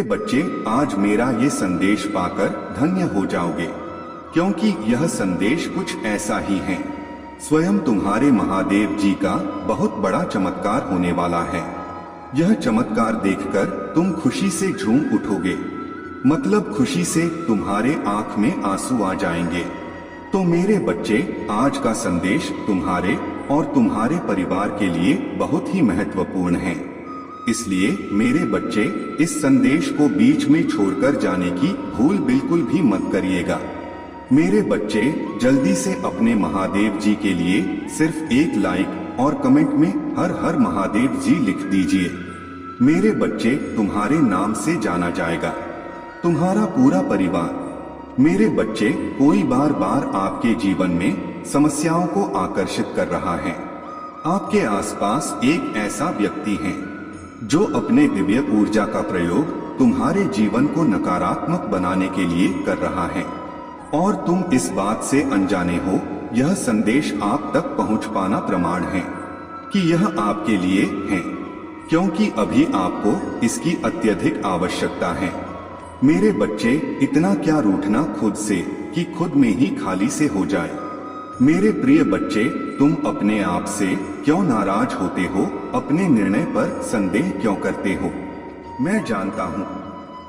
बच्चे, आज मेरा ये संदेश पाकर धन्य हो जाओगे, क्योंकि यह संदेश कुछ ऐसा ही है। स्वयं तुम्हारे महादेव जी का बहुत बड़ा चमत्कार होने वाला है। यह चमत्कार देखकर तुम खुशी से झूम उठोगे, मतलब खुशी से तुम्हारे आंख में आंसू आ जाएंगे। तो मेरे बच्चे, आज का संदेश तुम्हारे और तुम्हारे परिवार के लिए बहुत ही महत्वपूर्ण है। इसलिए मेरे बच्चे, इस संदेश को बीच में छोड़कर जाने की भूल बिल्कुल भी मत करिएगा। मेरे बच्चे, जल्दी से अपने महादेव जी के लिए सिर्फ एक लाइक और कमेंट में हर हर महादेव जी लिख दीजिए। मेरे बच्चे, तुम्हारे नाम से जाना जाएगा तुम्हारा पूरा परिवार। मेरे बच्चे, कोई बार बार आपके जीवन में समस्याओं को आकर्षित कर रहा है। आपके आसपास एक ऐसा व्यक्ति है जो अपने दिव्य ऊर्जा का प्रयोग तुम्हारे जीवन को नकारात्मक बनाने के लिए कर रहा है, और तुम इस बात से अनजाने हो। यह संदेश आप तक पहुंच पाना प्रमाण है कि यह आपके लिए है, क्योंकि अभी आपको इसकी अत्यधिक आवश्यकता है। मेरे बच्चे, इतना क्या रूठना खुद से कि खुद में ही खाली से हो जाए। मेरे प्रिय बच्चे, तुम अपने आप से क्यों नाराज होते हो, अपने निर्णय पर संदेह क्यों करते हो? मैं जानता हूँ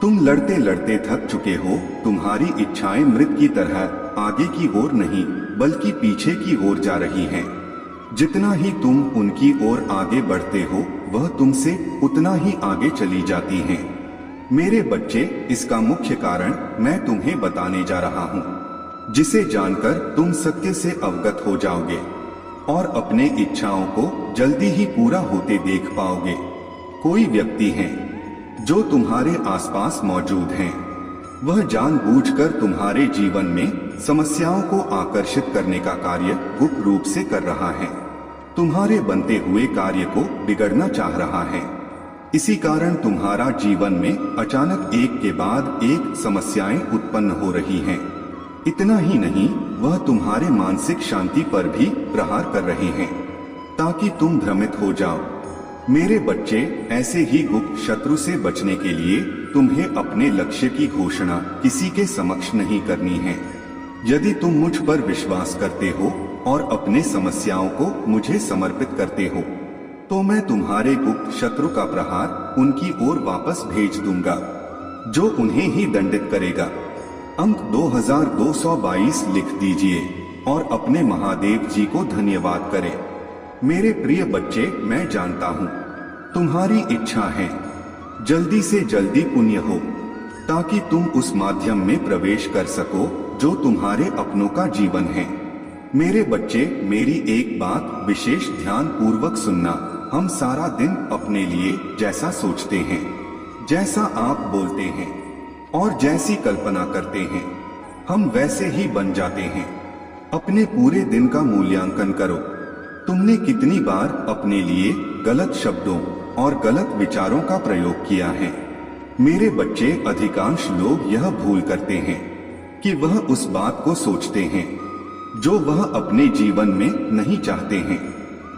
तुम लड़ते लड़ते थक चुके हो। तुम्हारी इच्छाएं मृत की तरह आगे की ओर नहीं बल्कि पीछे की ओर जा रही हैं। जितना ही तुम उनकी ओर आगे बढ़ते हो, वह तुमसे उतना ही आगे चली जाती हैं। मेरे बच्चे, इसका मुख्य कारण मैं तुम्हें बताने जा रहा हूँ, जिसे जानकर तुम सत्य से अवगत हो जाओगे और अपने इच्छाओं को जल्दी ही पूरा होते देख पाओगे। कोई व्यक्ति है जो तुम्हारे आसपास मौजूद हैं। वह जानबूझकर तुम्हारे जीवन में समस्याओं को आकर्षित करने का कार्य गुप्त रूप से कर रहा है। तुम्हारे बनते हुए कार्य को बिगड़ना चाह रहा है। इसी कारण तुम्हारा जीवन में अचानक एक के बाद एक समस्याएं उत्पन्न हो रही हैं। इतना ही नहीं, वह तुम्हारे मानसिक शांति पर भी प्रहार कर रहे हैं ताकि तुम भ्रमित हो जाओ। मेरे बच्चे, ऐसे ही गुप्त शत्रु से बचने के लिए तुम्हें अपने लक्ष्य की घोषणा किसी के समक्ष नहीं करनी है। यदि तुम मुझ पर विश्वास करते हो और अपने समस्याओं को मुझे समर्पित करते हो, तो मैं तुम्हारे गुप्त शत्रु का प्रहार उनकी ओर वापस भेज दूंगा, जो उन्हें ही दंडित करेगा। अंक 2222 लिख दीजिए और अपने महादेव जी को धन्यवाद करें। मेरे प्रिय बच्चे, मैं जानता हूँ तुम्हारी इच्छा है जल्दी से जल्दी पुण्य हो, ताकि तुम उस माध्यम में प्रवेश कर सको जो तुम्हारे अपनों का जीवन है। मेरे बच्चे, मेरी एक बात विशेष ध्यान पूर्वक सुनना। हम सारा दिन अपने लिए जैसा सोचते हैं, जैसा आप बोलते हैं और जैसी कल्पना करते हैं, हम वैसे ही बन जाते हैं। अपने पूरे दिन का मूल्यांकन करो। तुमने कितनी बार अपने लिए गलत शब्दों और गलत विचारों का प्रयोग किया है? मेरे बच्चे, अधिकांश लोग यह भूल करते हैं कि वह उस बात को सोचते हैं जो वह अपने जीवन में नहीं चाहते हैं।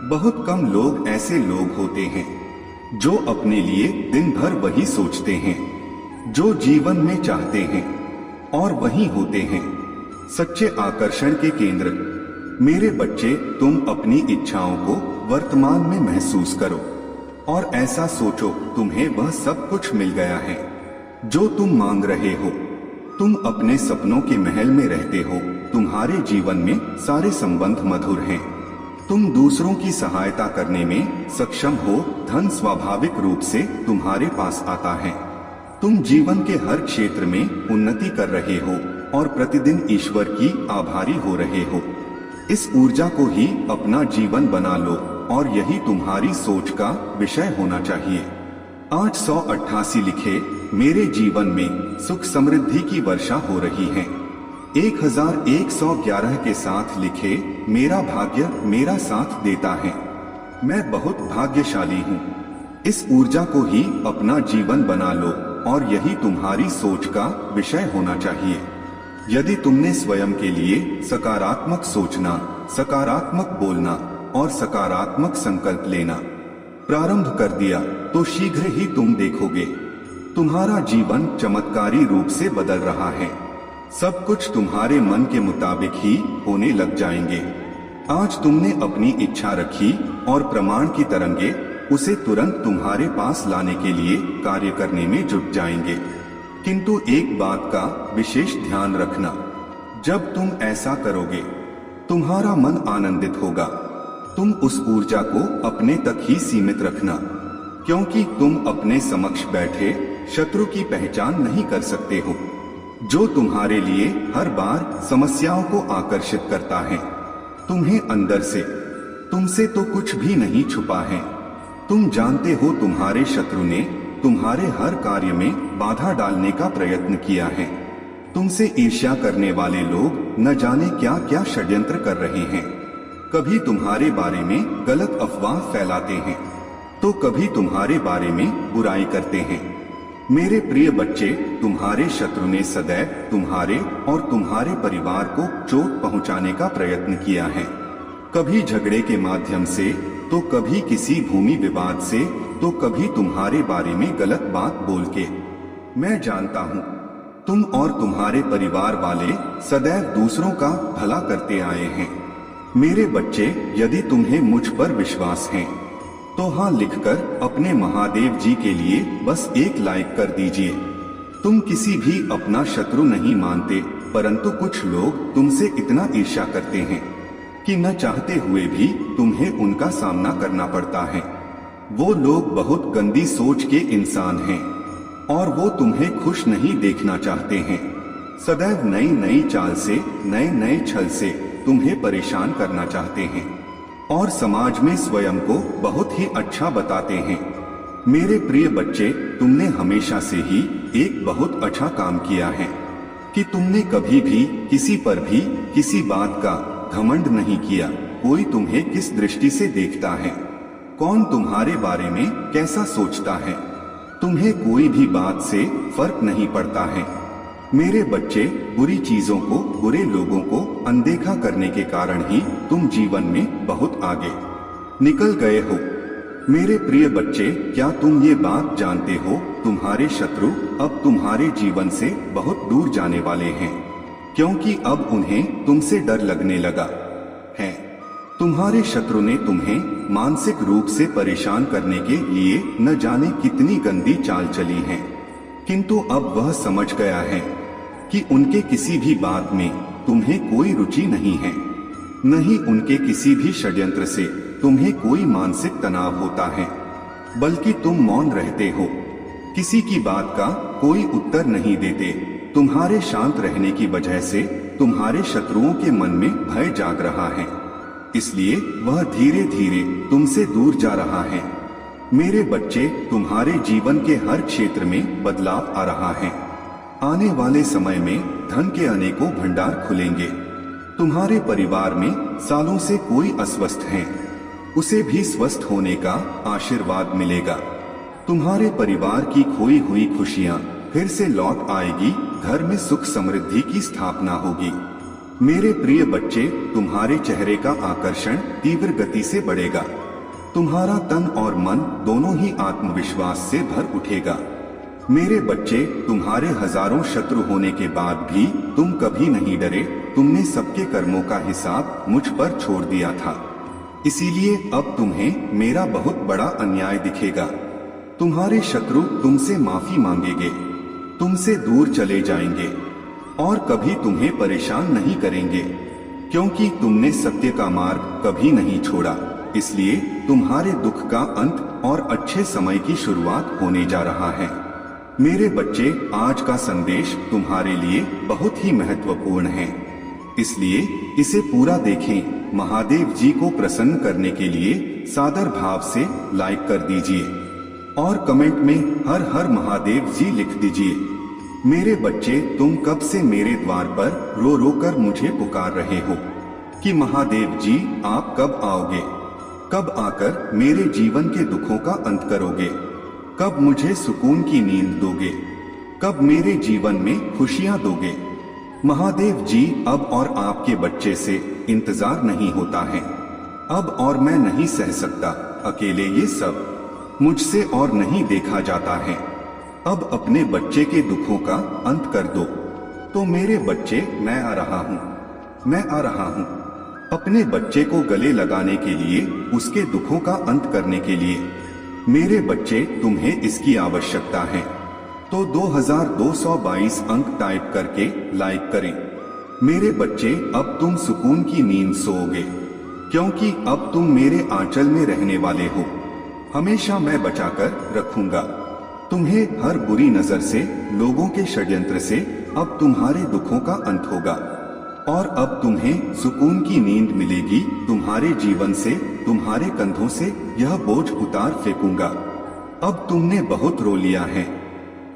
बहुत कम लोग ऐसे लोग होते हैं जो अपने लिए दिन भर वही सोचते हैं जो जीवन में चाहते हैं, और वही होते हैं सच्चे आकर्षण के केंद्र। मेरे बच्चे, तुम अपनी इच्छाओं को वर्तमान में महसूस करो और ऐसा सोचो तुम्हें वह सब कुछ मिल गया है जो तुम मांग रहे हो। तुम अपने सपनों के महल में रहते हो। तुम्हारे जीवन में सारे संबंध मधुर हैं। तुम दूसरों की सहायता करने में सक्षम हो। धन स्वाभाविक रूप से तुम्हारे पास आता है। तुम जीवन के हर क्षेत्र में उन्नति कर रहे हो और प्रतिदिन ईश्वर की आभारी हो रहे हो। इस ऊर्जा को ही अपना जीवन बना लो और यही तुम्हारी सोच का विषय होना चाहिए। 888 लिखे, मेरे जीवन में सुख समृद्धि की वर्षा हो रही है। 1111 के साथ लिखे, मेरा भाग्य मेरा साथ देता है। मैं बहुत भाग्यशाली हूँ। इस ऊर्जा को ही अपना जीवन बना लो और यही तुम्हारी सोच का विषय होना चाहिए। यदि तुमने स्वयं के लिए सकारात्मक सोचना, सकारात्मक बोलना और सकारात्मक संकल्प लेना प्रारंभ कर दिया, तो शीघ्र ही तुम देखोगे तुम्हारा जीवन चमत्कारी रूप से बदल रहा है। सब कुछ तुम्हारे मन के मुताबिक ही होने लग जाएंगे। आज तुमने अपनी इच्छा रखी और प्रमाण की तरंगे उसे तुरंत तुम्हारे पास लाने के लिए कार्य करने में जुट जाएंगे। किंतु एक बात का विशेष ध्यान रखना, जब तुम ऐसा करोगे तुम्हारा मन आनंदित होगा। तुम उस ऊर्जा को अपने तक ही सीमित रखना, क्योंकि तुम अपने समक्ष बैठे शत्रु की पहचान नहीं कर सकते हो, जो तुम्हारे लिए हर बार समस्याओं को आकर्षित करता है। तुम्हें अंदर से तुमसे तो कुछ भी नहीं छुपा है। तुम जानते हो तुम्हारे शत्रु ने तुम्हारे हर कार्य में बाधा डालने का प्रयत्न किया है। तुमसे ईर्ष्या करने वाले लोग न जाने क्या क्या षड्यंत्र कर रहे हैं। कभी तुम्हारे बारे में गलत अफवाह फैलाते हैं, तो कभी तुम्हारे बारे में बुराई करते हैं। मेरे प्रिय बच्चे, तुम्हारे शत्रु ने सदैव तुम्हारे और तुम्हारे परिवार को चोट पहुंचाने का प्रयत्न किया है। कभी झगड़े के माध्यम से, तो कभी किसी भूमि विवाद से, तो कभी तुम्हारे बारे में गलत बात बोल के। मैं जानता हूँ तुम और तुम्हारे परिवार वाले सदैव दूसरों का भला करते आए हैं। मेरे बच्चे, यदि तुम्हें मुझ पर विश्वास है तो हाँ लिखकर अपने महादेव जी के लिए बस एक लाइक कर दीजिए। तुम किसी भी अपना शत्रु नहीं मानते, परंतु कुछ लोग तुमसे इतना ईर्ष्या करते हैं कि न चाहते हुए भी तुम्हें उनका सामना करना पड़ता है। वो लोग बहुत गंदी सोच के इंसान हैं और वो तुम्हें खुश नहीं देखना चाहते हैं। सदैव नई नई चाल से, नए नए छल से तुम्हें परेशान करना चाहते हैं और समाज में स्वयं को बहुत ही अच्छा बताते हैं। मेरे प्रिय बच्चे, तुमने हमेशा से ही एक बहुत अच्छा काम किया है कि तुमने कभी भी किसी पर भी किसी बात का घमंड नहीं किया। कोई तुम्हें किस दृष्टि से देखता है, कौन तुम्हारे बारे में कैसा सोचता है, तुम्हें कोई भी बात से फर्क नहीं पड़ता है। मेरे बच्चे, बुरी चीजों को, बुरे लोगों को अनदेखा करने के कारण ही तुम जीवन में बहुत आगे निकल गए हो। मेरे प्रिय बच्चे, क्या तुम ये बात जानते हो, तुम्हारे शत्रु अब तुम्हारे जीवन से बहुत दूर जाने वाले हैं, क्योंकि अब उन्हें तुमसे डर लगने लगा है। तुम्हारे शत्रु ने तुम्हें मानसिक रूप से परेशान करने के लिए न जाने कितनी गंदी चाल चली है, किंतु अब वह समझ गया है कि उनके किसी भी बात में तुम्हें कोई रुचि नहीं है, न ही उनके किसी भी षड्यंत्र से तुम्हें कोई मानसिक तनाव होता है, बल्कि तुम मौन रहते हो, किसी की बात का कोई उत्तर नहीं देते। तुम्हारे शांत रहने की वजह से तुम्हारे शत्रुओं के मन में भय जाग रहा है, इसलिए वह धीरे धीरे तुमसे दूर जा रहा है। मेरे बच्चे, तुम्हारे जीवन के हर क्षेत्र में बदलाव आ रहा है। आने वाले समय में धन के अनेकों भंडार खुलेंगे। तुम्हारे परिवार में सालों से कोई अस्वस्थ है, उसे भी स्वस्थ होने का आशीर्वाद मिलेगा। तुम्हारे परिवार की खोई हुई खुशियां फिर से लौट आएगी, घर में सुख समृद्धि की स्थापना होगी। मेरे प्रिय बच्चे, तुम्हारे चेहरे का आकर्षण तीव्र गति से बढ़ेगा। तुम्हारा तन और मन दोनों ही आत्मविश्वास से भर उठेगा। मेरे बच्चे, तुम्हारे हजारों शत्रु होने के बाद भी तुम कभी नहीं डरे। तुमने सबके कर्मों का हिसाब मुझ पर छोड़ दिया था, इसीलिए अब तुम्हें मेरा बहुत बड़ा अन्याय दिखेगा। तुम्हारे शत्रु तुमसे माफी मांगेंगे, तुमसे दूर चले जाएंगे और कभी तुम्हें परेशान नहीं करेंगे, क्योंकि तुमने सत्य का मार्ग कभी नहीं छोड़ा। इसलिए तुम्हारे दुख का अंत और अच्छे समय की शुरुआत होने जा रहा है। मेरे बच्चे, आज का संदेश तुम्हारे लिए बहुत ही महत्वपूर्ण है, इसलिए इसे पूरा देखें। महादेव जी को प्रसन्न करने के लिए सादर भाव से लाइक कर दीजिए और कमेंट में हर हर महादेव जी लिख दीजिए। मेरे बच्चे, तुम कब से मेरे द्वार पर रो रो कर मुझे पुकार रहे हो कि महादेव जी आप कब आओगे, कब आकर मेरे जीवन के दुखों का अंत करोगे, कब मुझे सुकून की नींद दोगे, कब मेरे जीवन में खुशियां दोगे। महादेव जी, अब और आपके बच्चे से इंतजार नहीं होता है। अब और मैं नहीं सह सकता अकेले ये सब, मुझसे और नहीं देखा जाता है। अब अपने बच्चे के दुखों का अंत कर दो। तो मेरे बच्चे, मैं आ रहा हूँ, मैं आ रहा हूँ। अपने बच्चे को गले लगाने के लिए, उसके दुखों का अंत करने के लिए। मेरे बच्चे, तुम्हें इसकी आवश्यकता है तो 2222 अंक टाइप करके लाइक करें। मेरे बच्चे, अब तुम सुकून की नींद सोओगे, क्योंकि अब तुम मेरे आंचल में रहने वाले हो। हमेशा मैं बचाकर रखूंगा तुम्हें हर बुरी नजर से, लोगों के षड्यंत्र से। अब तुम्हारे दुखों का अंत होगा और अब तुम्हें सुकून की नींद मिलेगी। तुम्हारे जीवन से, तुम्हारे कंधों से यह बोझ उतार फेंकूंगा। अब तुमने बहुत रो लिया है,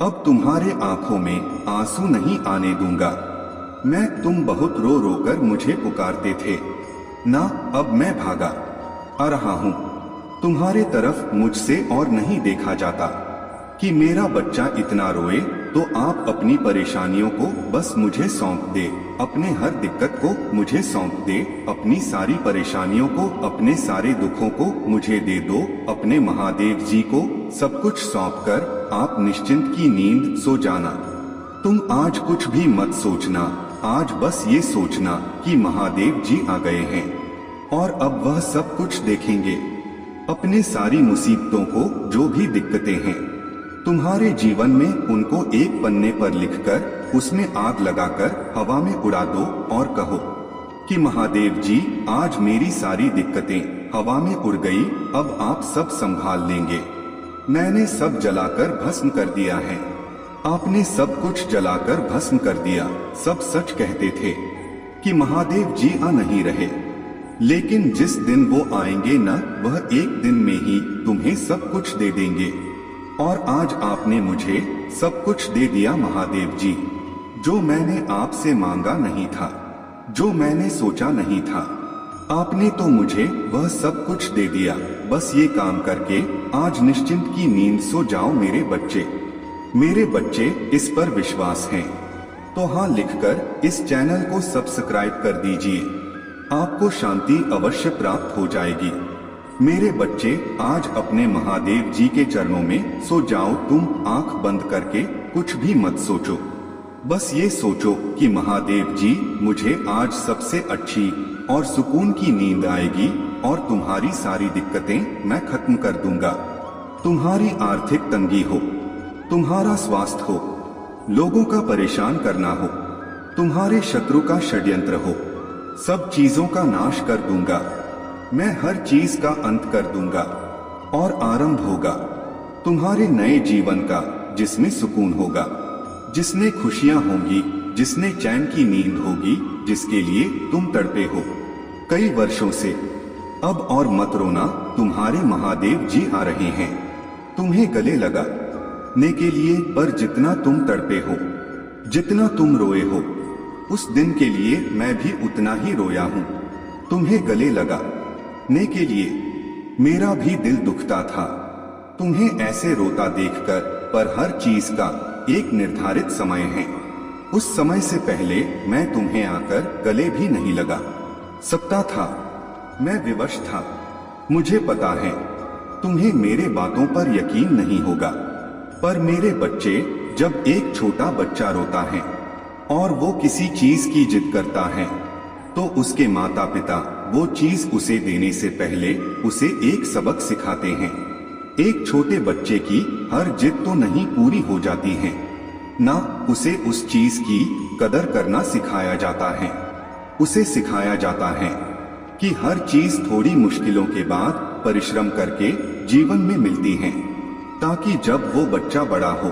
अब तुम्हारे आंखों में आंसू नहीं आने दूंगा मैं। तुम बहुत रो रो कर मुझे पुकारते थे ना, अब मैं भागा आ रहा हूँ तुम्हारे तरफ। मुझसे और नहीं देखा जाता कि मेरा बच्चा इतना रोए, तो आप अपनी परेशानियों को बस मुझे सौंप दे, अपने हर दिक्कत को मुझे सौंप दे, अपनी सारी परेशानियों को, अपने सारे दुखों को मुझे दे दो। अपने महादेव जी को सब कुछ सौंप कर आप निश्चिंत की नींद सो जाना। तुम आज कुछ भी मत सोचना, आज बस ये सोचना कि महादेव जी आ गए हैं और अब वह सब कुछ देखेंगे। अपने सारी मुसीबतों को, जो भी दिक्कतें हैं तुम्हारे जीवन में, उनको एक पन्ने पर लिखकर उसमें आग लगाकर हवा में उड़ा दो और कहो कि महादेव जी, आज मेरी सारी दिक्कतें हवा में उड़ गई, अब आप सब संभाल लेंगे। मैंने सब जलाकर भस्म कर दिया है, आपने सब कुछ जलाकर भस्म कर दिया। सब सच कहते थे कि महादेव जी आ नहीं रहे, लेकिन जिस दिन वो आएंगे न, वह एक दिन में ही तुम्हें सब कुछ दे देंगे। और आज आपने मुझे सब कुछ दे दिया महादेव जी, जो मैंने आपसे मांगा नहीं था, जो मैंने सोचा नहीं था, आपने तो मुझे वह सब कुछ दे दिया। बस ये काम करके आज निश्चिंत की नींद सो जाओ मेरे बच्चे। मेरे बच्चे, इस पर विश्वास है तो हाँ लिखकर इस चैनल को सब्सक्राइब कर दीजिए, आपको शांति अवश्य प्राप्त हो जाएगी। मेरे बच्चे, आज अपने महादेव जी के चरणों में सो जाओ। तुम आंख बंद करके कुछ भी मत सोचो, बस ये सोचो कि महादेव जी, मुझे आज सबसे अच्छी और सुकून की नींद आएगी और तुम्हारी सारी दिक्कतें मैं खत्म कर दूंगा। तुम्हारी आर्थिक तंगी हो, तुम्हारा स्वास्थ्य हो, लोगों का परेशान करना हो, तुम्हारे शत्रु का षड्यंत्र हो, सब चीजों का नाश कर दूंगा मैं। हर चीज का अंत कर दूंगा और आरंभ होगा तुम्हारे नए जीवन का, जिसमें सुकून होगा, जिसमें खुशियां होंगी, जिसमें चैन की नींद होगी, जिसके लिए तुम तड़पे हो कई वर्षों से। अब और मत रोना, तुम्हारे महादेव जी आ रहे हैं तुम्हें गले लगाने के लिए। पर जितना तुम तड़पे हो, जितना तुम रोए हो, उस दिन के लिए मैं भी उतना ही रोया हूँ तुम्हें गले लगाने के लिए। मेरा भी दिल दुखता था तुम्हें ऐसे रोता देखकर, पर हर चीज का एक निर्धारित समय है। उस समय से पहले मैं तुम्हें आकर गले भी नहीं लगा सकता था, मैं विवश था। मुझे पता है तुम्हें मेरे बातों पर यकीन नहीं होगा, पर मेरे बच्चे, जब एक छोटा बच्चा रोता है और वो किसी चीज की जिद करता है, तो उसके माता पिता वो चीज उसे देने से पहले उसे एक सबक सिखाते हैं। एक छोटे बच्चे की हर जिद तो नहीं पूरी हो जाती है, ना उसे उस चीज की कदर करना सिखाया जाता है। उसे सिखाया जाता है कि हर चीज थोड़ी मुश्किलों के बाद परिश्रम करके जीवन में मिलती है, ताकि जब वो बच्चा बड़ा हो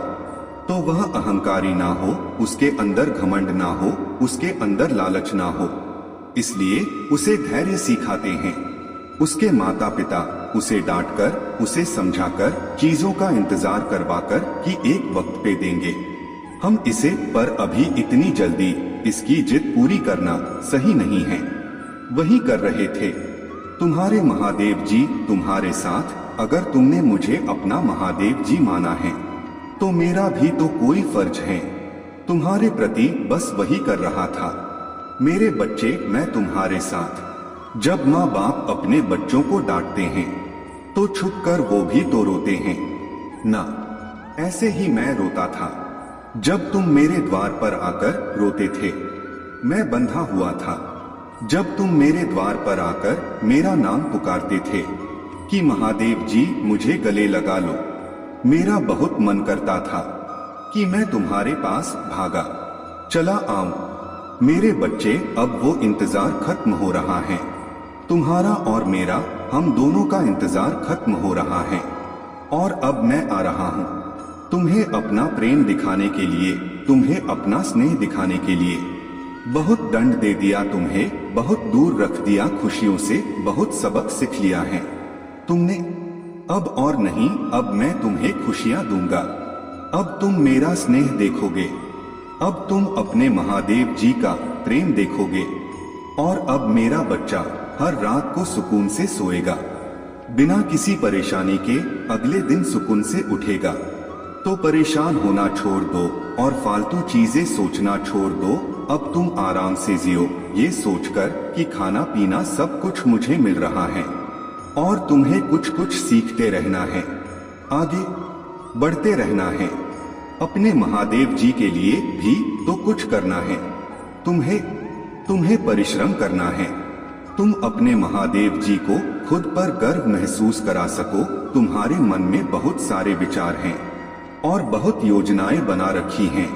तो वह अहंकारी ना हो, उसके अंदर घमंड ना हो, उसके अंदर लालच ना हो। इसलिए उसे धैर्य सिखाते हैं। उसके माता पिता उसे डांटकर, उसे समझाकर, चीजों का इंतजार करवाकर कि एक वक्त पे देंगे हम इसे, पर अभी इतनी जल्दी इसकी जिद पूरी करना सही नहीं है। वही कर रहे थे तुम्हारे महादेव जी तुम्हारे साथ। अगर तुमने मुझे अपना महादेव जी माना है, तो मेरा भी तो कोई फर्ज है तुम्हारे प्रति, बस वही कर रहा था। मेरे बच्चे, मैं तुम्हारे साथ। जब माँ बाप अपने बच्चों को डांटते हैं तो छुपकर वो भी तो रोते हैं ना, ऐसे ही मैं रोता था जब तुम मेरे द्वार पर आकर रोते थे। मैं बंधा हुआ था जब तुम मेरे द्वार पर आकर मेरा नाम पुकारते थे कि महादेव जी मुझे गले लगा लो। मेरा बहुत मन करता था कि मैं तुम्हारे पास भागा चला आऊं। मेरे बच्चे, अब वो इंतजार खत्म हो रहा है। तुम्हारा और मेरा, हम दोनों का इंतजार खत्म हो रहा है। और अब मैं आ रहा हूं तुम्हें अपना प्रेम दिखाने के लिए, तुम्हें अपना स्नेह दिखाने के लिए। बहुत दंड दे दिया तुम्हें, बहुत दूर रख दिया खुशियों से, बहुत सबक सीख लिया है तुमने। अब और नहीं, अब मैं तुम्हें खुशियां दूंगा। अब तुम मेरा स्नेह देखोगे, अब तुम अपने महादेव जी का प्रेम देखोगे। और अब मेरा बच्चा हर रात को सुकून से सोएगा, बिना किसी परेशानी के अगले दिन सुकून से उठेगा। तो परेशान होना छोड़ दो और फालतू चीजें सोचना छोड़ दो। अब तुम आराम से जियो, ये सोचकर कि खाना पीना सब कुछ मुझे मिल रहा है और तुम्हें कुछ कुछ सीखते रहना है, आगे बढ़ते रहना है। अपने महादेव जी के लिए भी तो कुछ करना है। तुम्हें परिश्रम करना है। तुम अपने महादेव जी को खुद पर गर्व महसूस करा सको। तुम्हारे मन में बहुत सारे विचार हैं और बहुत योजनाएं बना रखी हैं।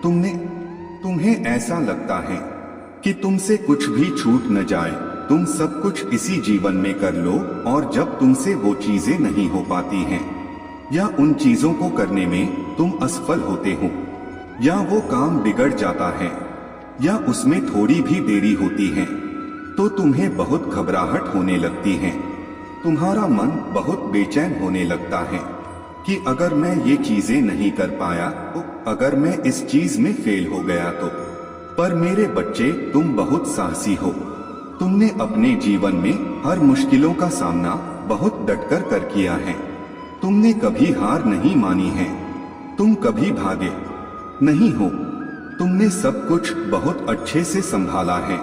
तुम्हें ऐसा लगता है कि तुमसे कुछ भी छूट न जाए। तुम सब कुछ इसी जीवन में कर लो और जब तुमसे वो चीजें नहीं हो पाती हैं या उन चीजों को करने में तुम असफल होते हो या वो काम बिगड़ जाता है या उसमें थोड़ी भी देरी होती है, तो तुम्हें बहुत घबराहट होने लगती है। तुम्हारा मन बहुत बेचैन होने लगता है कि अगर मैं ये चीजें नहीं कर पाया तो, अगर मैं इस चीज में फेल हो गया तो। पर मेरे बच्चे, तुम बहुत साहसी हो। तुमने अपने जीवन में हर मुश्किलों का सामना बहुत डटकर कर किया है। तुमने कभी हार नहीं मानी है। तुम कभी भागे नहीं हो। तुमने सब कुछ बहुत अच्छे से संभाला है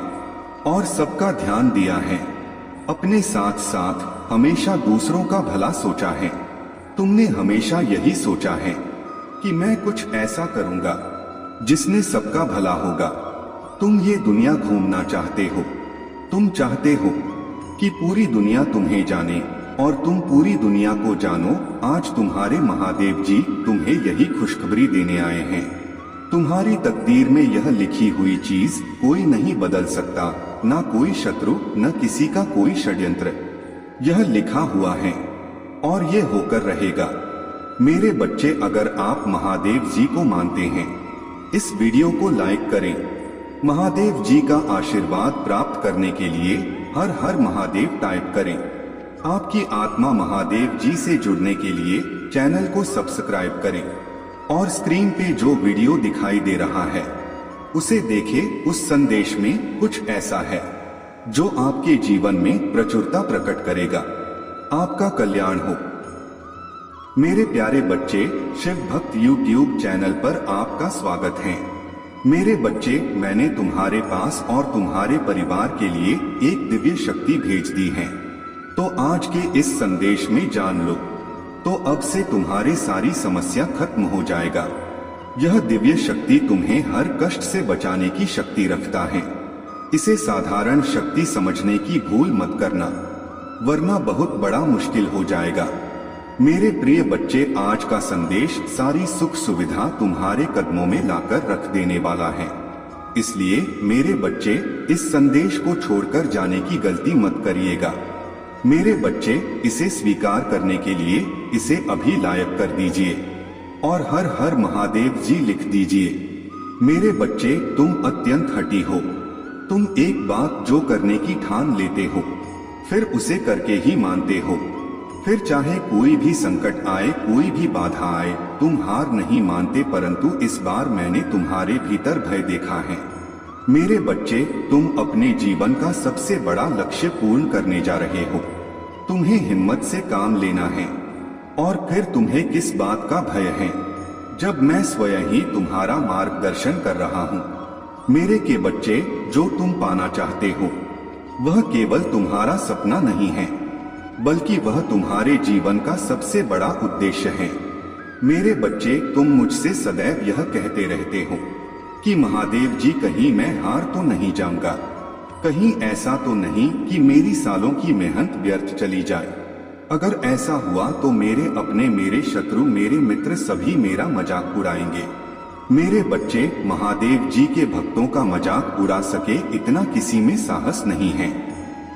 और सबका ध्यान दिया है। अपने साथ साथ हमेशा दूसरों का भला सोचा है। तुमने हमेशा यही सोचा है कि मैं कुछ ऐसा करूंगा जिसने सबका भला होगा। तुम ये दुनिया घूमना चाहते हो। तुम चाहते हो कि पूरी दुनिया तुम्हें जाने और तुम पूरी दुनिया को जानो। आज तुम्हारे महादेव जी तुम्हें यही खुशखबरी देने आए हैं। तुम्हारी तकदीर में यह लिखी हुई चीज कोई नहीं बदल सकता, ना कोई शत्रु, न किसी का कोई षड्यंत्र। यह लिखा हुआ है और ये होकर रहेगा। मेरे बच्चे, अगर आप महादेव जी को मानते हैं, इस वीडियो को लाइक करें। महादेव जी का आशीर्वाद प्राप्त करने के लिए हर हर महादेव टाइप करें। आपकी आत्मा महादेव जी से जुड़ने के लिए चैनल को सब्सक्राइब करें और स्क्रीन पे जो वीडियो दिखाई दे रहा है उसे देखें। उस संदेश में कुछ ऐसा है जो आपके जीवन में प्रचुरता प्रकट करेगा। आपका कल्याण हो। मेरे प्यारे बच्चे, शिव भक्त यूट्यूब चैनल पर आपका स्वागत है। मेरे बच्चे, मैंने तुम्हारे पास और तुम्हारे परिवार के लिए एक दिव्य शक्ति भेज दी है। तो आज के इस संदेश में जान लो, तो अब से तुम्हारी सारी समस्या खत्म हो जाएगा। यह दिव्य शक्ति तुम्हें हर कष्ट से बचाने की शक्ति रखता है। इसे साधारण शक्ति समझने की भूल मत करना, वरना बहुत बड़ा मुश्किल हो जाएगा। मेरे प्रिय बच्चे, आज का संदेश सारी सुख सुविधा तुम्हारे कदमों में लाकर रख देने वाला है। इसलिए मेरे बच्चे, इस संदेश को छोड़कर जाने की गलती मत करिएगा। मेरे बच्चे, इसे स्वीकार करने के लिए इसे अभी लायक कर दीजिए और हर हर महादेव जी लिख दीजिए। मेरे बच्चे, तुम अत्यंत हठी हो। तुम एक बात जो करने की ठान लेते हो, फिर उसे करके ही मानते हो। फिर चाहे कोई भी संकट आए, कोई भी बाधा आए, तुम हार नहीं मानते। परंतु इस बार मैंने तुम्हारे भीतर भय देखा है। मेरे बच्चे, तुम अपने जीवन का सबसे बड़ा लक्ष्य पूर्ण करने जा रहे हो। तुम्हें हिम्मत से काम लेना है। और फिर तुम्हें किस बात का भय है, जब मैं स्वयं ही तुम्हारा मार्गदर्शन कर रहा हूँ। मेरे के बच्चे, जो तुम पाना चाहते हो वह केवल तुम्हारा सपना नहीं है, बल्कि वह तुम्हारे जीवन का सबसे बड़ा उद्देश्य है। मेरे बच्चे, तुम मुझसे सदैव यह कहते रहते हो कि महादेव जी कहीं मैं हार तो नहीं जाऊंगा, कहीं ऐसा तो नहीं कि मेरी सालों की मेहनत व्यर्थ चली जाए। अगर ऐसा हुआ तो मेरे अपने, मेरे शत्रु, मेरे मित्र सभी मेरा मजाक उड़ाएंगे। मेरे बच्चे, महादेव जी के भक्तों का मजाक उड़ा सके इतना किसी में साहस नहीं है।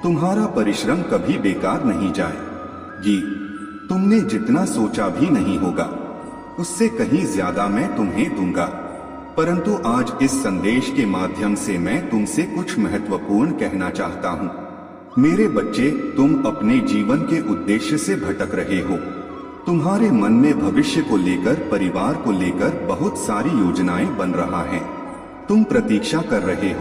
तुम्हारा परिश्रम कभी बेकार नहीं जाएगी। तुमने जितना सोचा भी नहीं होगा उससे कहीं ज्यादा मैं तुम्हें दूंगा। परंतु आज इस संदेश के माध्यम से मैं तुमसे कुछ महत्वपूर्ण कहना चाहता हूँ। मेरे बच्चे, तुम अपने जीवन के उद्देश्य से भटक रहे हो। तुम्हारे मन में भविष्य को लेकर, परिवार को लेकर बहुत सारी योजनाएं बन रहा है। तुम प्रतीक्षा कर रहे हो